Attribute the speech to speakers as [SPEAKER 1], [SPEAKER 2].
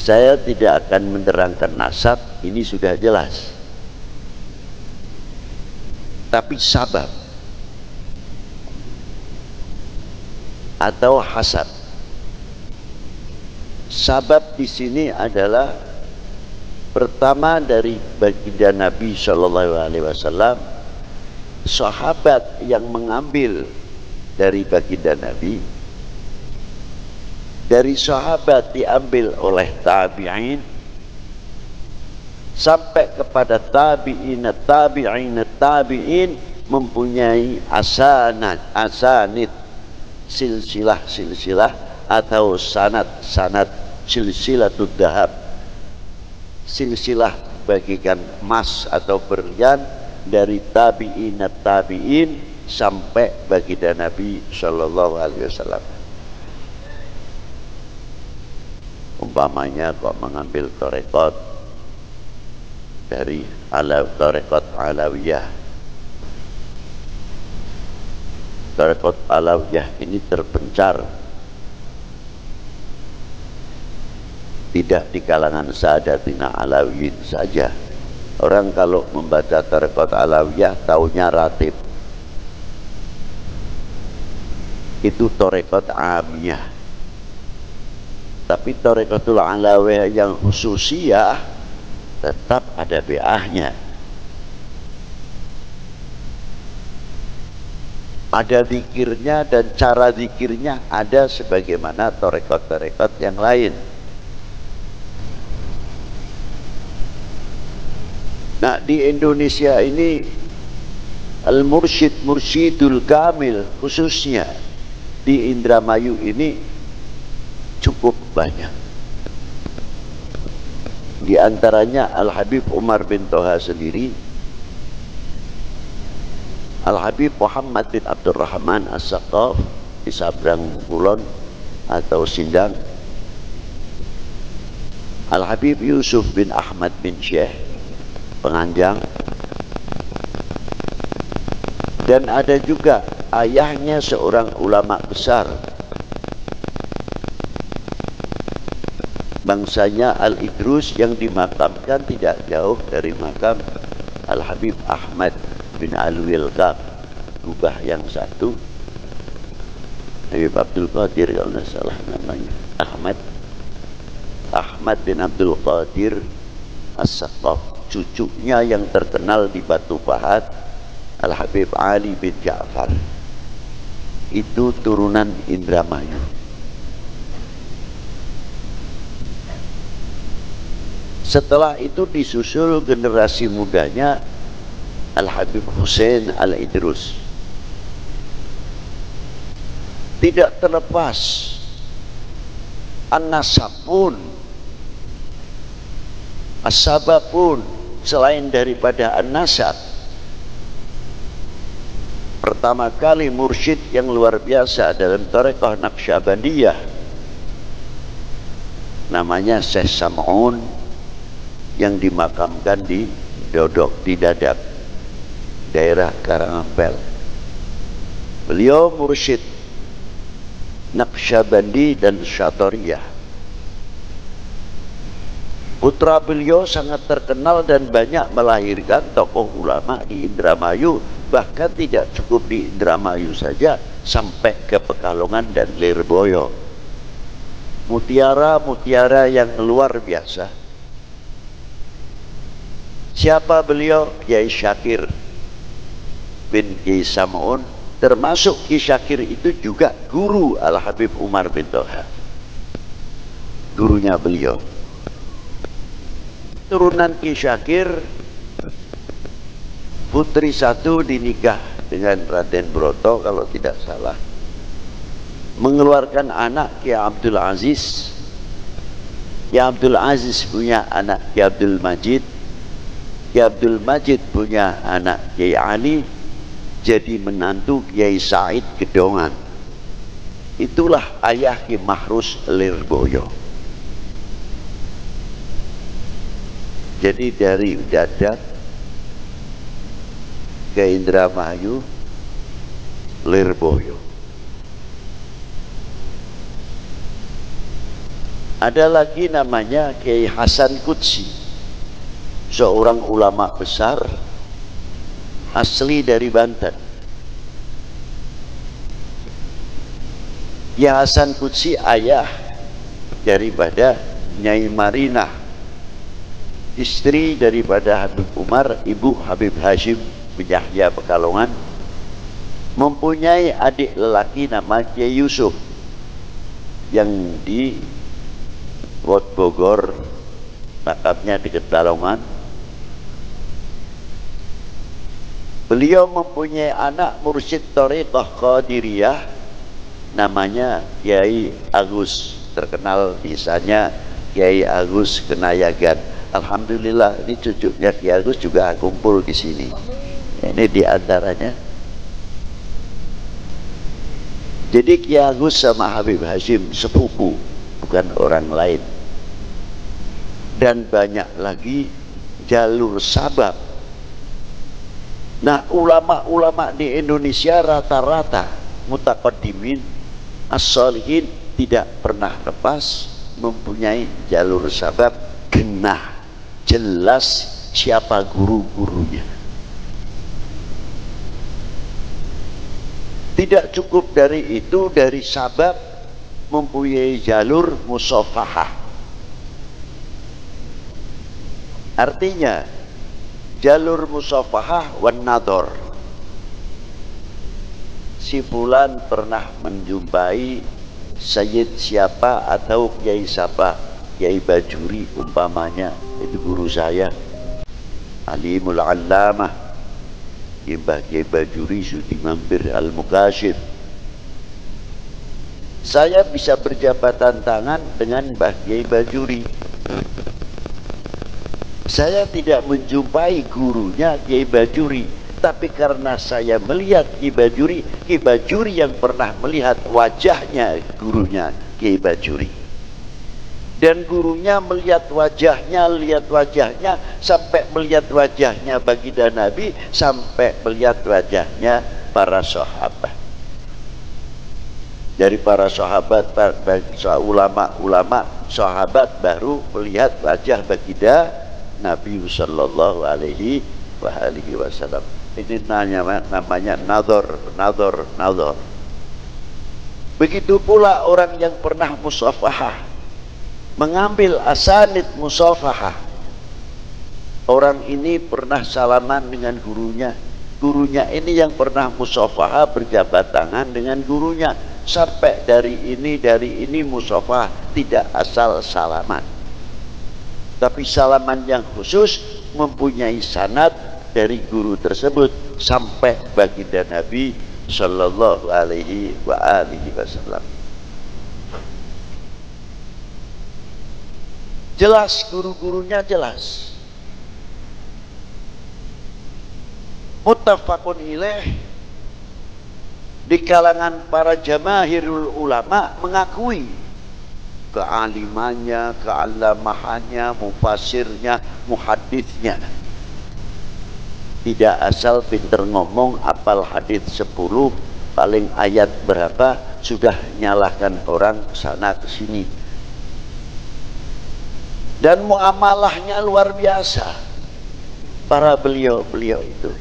[SPEAKER 1] Saya tidak akan menerangkan nasab, ini sudah jelas. Tapi sabab atau hasab. Sabab di sini adalah pertama dari baginda Nabi Shallallahu Alaihi Wasallam, sahabat yang mengambil dari baginda Nabi, dari sahabat diambil oleh tabi'in, sampai kepada tabi'in mempunyai asanid, silsilah atau sanad silsilatud dahab, silsilah bagikan emas atau berlian dari tabi'in sampai baginda Nabi Shallallahu Alaihi Wasallam. Umpamanya kok mengambil tarekat dari tarekat Alawiyah. Tarekat Alawiyah ini terpencar tidak di kalangan Sadatina Alawiyin saja. Orang kalau membaca tarekat Alawiyah taunya ratib, itu tarekat amiyah. Tapi tarekatul Alawiyah yang khususiyah tetap ada BA-nya, ada zikirnya, dan cara zikirnya ada sebagaimana tarekat-tarekat yang lain. Nah, di Indonesia ini mursyidul kamil khususnya di Indramayu ini cukup banyak. Di antaranya Al-Habib Umar bin Toha sendiri, Al-Habib Muhammad bin Abdurrahman As-Saqaf di Sabrang Kulon atau Sindang, Al-Habib Yusuf bin Ahmad bin Syekh Penganjang, dan ada juga ayahnya seorang ulama besar bangsanya Al-Idrus yang dimakamkan tidak jauh dari makam Al-Habib Ahmad bin Al-Wilqab, Kubah yang satu, Habib Abdul Qadir kalau tidak salah namanya, Ahmad bin Abdul Qadir As-Saqaf. Cucunya yang terkenal di Batu Pahat, Al-Habib Ali bin Ja'far, itu turunan Indramayu. Setelah itu disusul generasi mudanya Al-Habib Hussein Al-Idrus. Tidak terlepas an-nasab pun, as-sabab pun, selain daripada an-nasab. Pertama kali mursyid yang luar biasa dalam tarekat Naqsyabandiyah namanya Syekh Sam'un yang dimakamkan di Dodok, di Dadak, daerah Karangampel. Beliau mursyid Naqsyabandi dan Syatariyah. Putra beliau sangat terkenal dan banyak melahirkan tokoh ulama di Indramayu, bahkan tidak cukup di Indramayu saja, sampai ke Pekalongan dan Lirboyo. Mutiara yang luar biasa. Siapa beliau? Kiai Syakir bin Kiai Sam'un, termasuk Kiai Syakir itu juga guru Al-Habib Umar bin Toha, gurunya beliau. Turunan Ki Syakir, putri satu dinikah dengan Raden Broto kalau tidak salah, mengeluarkan anak Ki Abdul Aziz. Ki Abdul Aziz punya anak Ki Abdul Majid, Ki Abdul Majid punya anak Kiai Ali, jadi menantu Kiai Said Gedongan. Itulah ayah Ki Mahrus Lirboyo. Jadi dari Dadak ke Indramayu, Lirboyo. Ada lagi namanya Kiai Hasan Qudsi, seorang ulama besar asli dari Banten. Kiai Hasan Qudsi ayah daripada Nyai Marinah, istri daripada Habib Umar, ibu Habib Hashim bin Yahya Pekalongan, mempunyai adik lelaki nama Kiai Yusuf yang di Wot Bogor, makamnya di Ketalongan. Beliau mempunyai anak mursyid Thariqah Qadiriyah namanya Kiai Agus, terkenal misalnya Kiai Agus Kenayagan. Alhamdulillah ini cucunya Kiai Agus juga kumpul di sini. Ini diantaranya. Jadi Kiai Agus sama Habib Hashim sepupu, bukan orang lain. Dan banyak lagi jalur sabab. Nah, ulama-ulama di Indonesia rata-rata mutaqaddimin as-shalihin tidak pernah lepas mempunyai jalur sabab, genah, jelas siapa guru-gurunya. Tidak cukup dari itu, dari sabab mempunyai jalur musafahah. Artinya jalur musafahah wan nador. Si fulan pernah menjumpai Sayyid siapa atau Kiai siapa, Kiai Bajuri umpamanya, itu guru saya, Alimul Allamah Kiai Bajuri Sudi Mampir Al-Mukashif. Saya bisa berjabatan tangan dengan Mbah Kiai Bajuri. Saya tidak menjumpai gurunya Kiai Bajuri, tapi karena saya melihat Kiai Bajuri yang pernah melihat wajahnya gurunya Kiai Bajuri, dan gurunya melihat wajahnya, sampai melihat wajahnya baginda Nabi, sampai melihat wajahnya para sahabat. Dari para sahabat, ulama sahabat baru melihat wajah baginda Nabi sallallahu alaihi wasallam. Ini namanya nador. Begitu pula orang yang pernah musafahah, mengambil asanid musafahah. Orang ini pernah salaman dengan gurunya, gurunya ini yang pernah musafahah berjabat tangan dengan gurunya, sampai dari ini musafahah, tidak asal salaman, tapi salaman yang khusus mempunyai sanad dari guru tersebut sampai baginda Nabi sallallahu alaihi wasallam. Jelas guru-gurunya jelas. Muttafaqun ilaih, di kalangan para jamaahirul ulama mengakui kealimannya, kealamahannya, mufasirnya, muhaditsnya. Tidak asal pinter ngomong, apal hadits 10, paling ayat berapa sudah nyalahkan orang sana ke sini. Dan muamalahnya luar biasa para beliau-beliau itu.